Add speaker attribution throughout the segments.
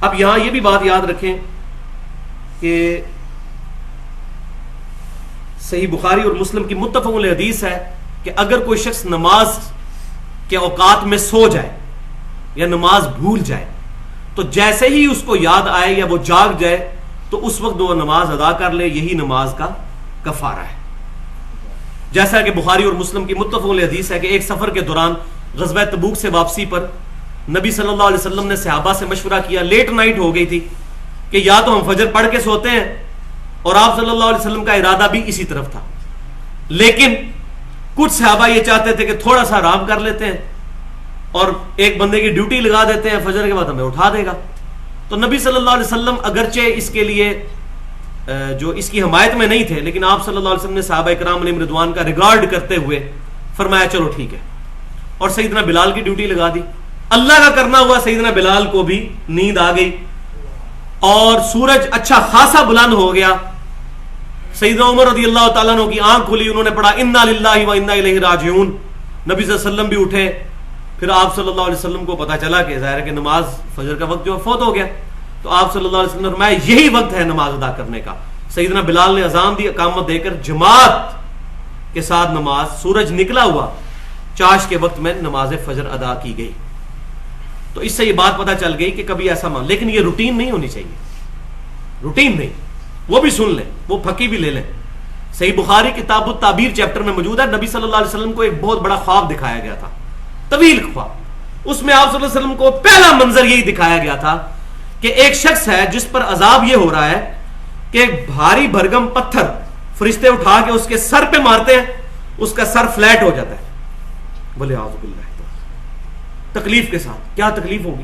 Speaker 1: اب یہاں یہ بھی بات یاد رکھیں کہ صحیح بخاری اور مسلم کی متفق علیہ حدیث ہے کہ اگر کوئی شخص نماز کے اوقات میں سو جائے یا نماز بھول جائے تو جیسے ہی اس کو یاد آئے یا وہ جاگ جائے تو اس وقت وہ نماز ادا کر لے، یہی نماز کا کفارہ ہے. جیسا کہ بخاری اور مسلم کی متفق علیہ حدیث ہے کہ ایک سفر کے دوران غزوہ تبوک سے واپسی پر نبی صلی اللہ علیہ وسلم نے صحابہ سے مشورہ کیا، لیٹ نائٹ ہو گئی تھی، کہ یا تو ہم فجر پڑھ کے سوتے ہیں، اور آپ صلی اللہ علیہ وسلم کا ارادہ بھی اسی طرف تھا، لیکن کچھ صحابہ یہ چاہتے تھے کہ تھوڑا سا آرام کر لیتے ہیں اور ایک بندے کی ڈیوٹی لگا دیتے ہیں، فجر کے بعد ہمیں اٹھا دے گا. تو نبی صلی اللہ علیہ وسلم اگرچہ اس کے لیے جو اس کی حمایت میں نہیں تھے، لیکن آپ صلی اللہ علیہ وسلم نے صحابہ کرام علیہم رضوان کا ریگارڈ کرتے ہوئے فرمایا چلو ٹھیک ہے، اور سیدنا بلال کی ڈیوٹی لگا دی. اللہ کا کرنا ہوا سیدنا بلال کو بھی نیند آ گئی اور سورج اچھا خاصا بلند ہو گیا. سیدنا عمر رضی اللہ تعالیٰ عنہ کی آنکھ کھلی، انہوں نے پڑھا انا للہ و انا الیہ راجعون. نبی صلی اللہ علیہ وسلم بھی اٹھے، پھر آپ صلی اللہ علیہ وسلم کو پتا چلا کہ ظاہر ہے کہ نماز فجر کا وقت جو فوت ہو گیا، تو آپ صلی اللہ علیہ وسلم نے فرمایا یہی وقت ہے نماز ادا کرنے کا. سیدنا بلال نے اذان دی، اقامت دے کر جماعت کے ساتھ نماز سورج نکلا ہوا چاش کے وقت میں نماز فجر ادا کی گئی. تو اس سے یہ بات پتہ چل گئی کہ کبھی ایسا مان، لیکن یہ روٹین نہیں ہونی چاہیے، روٹین نہیں. وہ بھی سن لیں، وہ پھکی بھی لے لیں. صحیح بخاری کتاب التعبیر چیپٹر میں موجود ہے، نبی صلی اللہ علیہ وسلم کو ایک بہت بڑا خواب دکھایا گیا تھا، طویل خواب. اس میں آپ صلی اللہ علیہ وسلم کو پہلا منظر یہی دکھایا گیا تھا کہ ایک شخص ہے جس پر عذاب یہ ہو رہا ہے کہ ایک بھاری بھرگم پتھر فرشتے اٹھا کے اس کے سر پہ مارتے ہیں، اس کا سر فلیٹ ہو جاتا ہے. بولے اعوذ باللہ، تکلیف کے ساتھ. کیا تکلیف ہوگی؟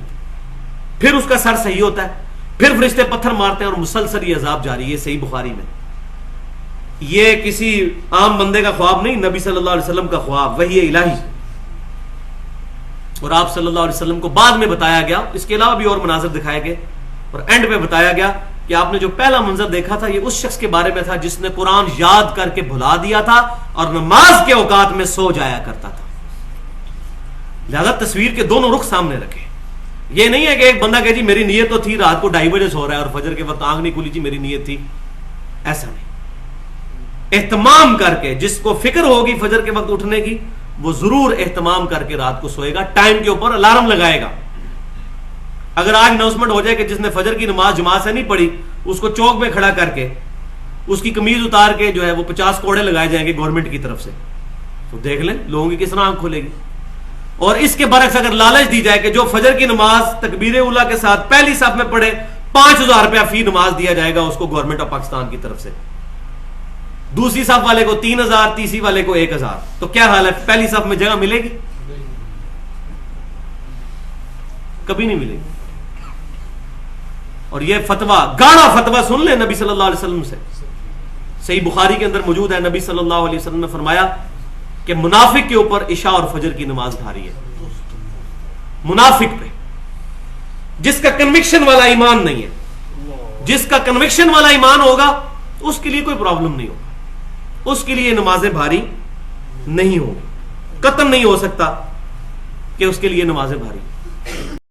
Speaker 1: پھر اس کا سر صحیح ہوتا ہے، پھر فرشتے پتھر مارتے ہیں اور مسلسل یہ عذاب جاری ہے. صحیح بخاری میں. یہ کسی عام بندے کا خواب نہیں، نبی صلی اللہ علیہ وسلم کا خواب، وحی الہی. اور آپ صلی اللہ علیہ وسلم کو بعد میں بتایا گیا، اس کے علاوہ بھی اور مناظر دکھائے گئے، اور اینڈ پہ بتایا گیا کہ آپ نے جو پہلا منظر دیکھا تھا یہ اس شخص کے بارے میں تھا جس نے قرآن یاد کر کے بھلا دیا تھا اور نماز کے اوقات میں سو جایا کرتا تھا. لہذا تصویر کے دونوں رخ سامنے رکھے. یہ نہیں ہے کہ ایک بندہ کہ جی میری نیت تو تھی رات کو 2:30 بجے سو رہا ہے اور فجر کے وقت آنکھ نہیں کھلی، جی میری نیت تھی. ایسا نہیں. اہتمام کر کے، جس کو فکر ہوگی فجر کے وقت اٹھنے کی وہ ضرور اہتمام کر کے رات کو سوئے گا، ٹائم کے اوپر الارم لگائے گا. اگر آج اناؤنسمنٹ ہو جائے کہ جس نے فجر کی نماز جماعت سے نہیں پڑھی اس کو چوک میں کھڑا کر کے اس کی قمیض اتار کے جو ہے وہ 50 کوڑے لگائے جائیں گے گورنمنٹ کی طرف سے، تو دیکھ لیں لوگوں کی کس طرح آنکھ کھلے گی. اور اس کے برعکس اگر لالچ دی جائے کہ جو فجر کی نماز تکبیر اولیٰ کے ساتھ پہلی صف میں پڑھے 5,000 روپیہ فی نماز دیا جائے گا اس کو گورنمنٹ آف پاکستان کی طرف سے، دوسری صف والے کو 3,000، تیسری والے کو 1,000. تو کیا حال ہے؟ پہلی صف میں جگہ ملے گی؟ کبھی نہیں ملے گی. اور یہ فتویٰ، گاڑا فتویٰ سن لیں نبی صلی اللہ علیہ وسلم سے. صحیح بخاری کے اندر موجود ہے، نبی صلی اللہ علیہ وسلم نے فرمایا کہ منافق کے اوپر عشاء اور فجر کی نماز بھاری ہے. منافق پہ، جس کا کنوکشن والا ایمان نہیں ہے، جس کا کنوکشن والا ایمان ہوگا اس کے لیے کوئی پرابلم نہیں ہوگا، اس کے لیے نمازیں بھاری نہیں ہوگی. قطعاً نہیں ہو سکتا کہ اس کے لیے نمازیں بھاری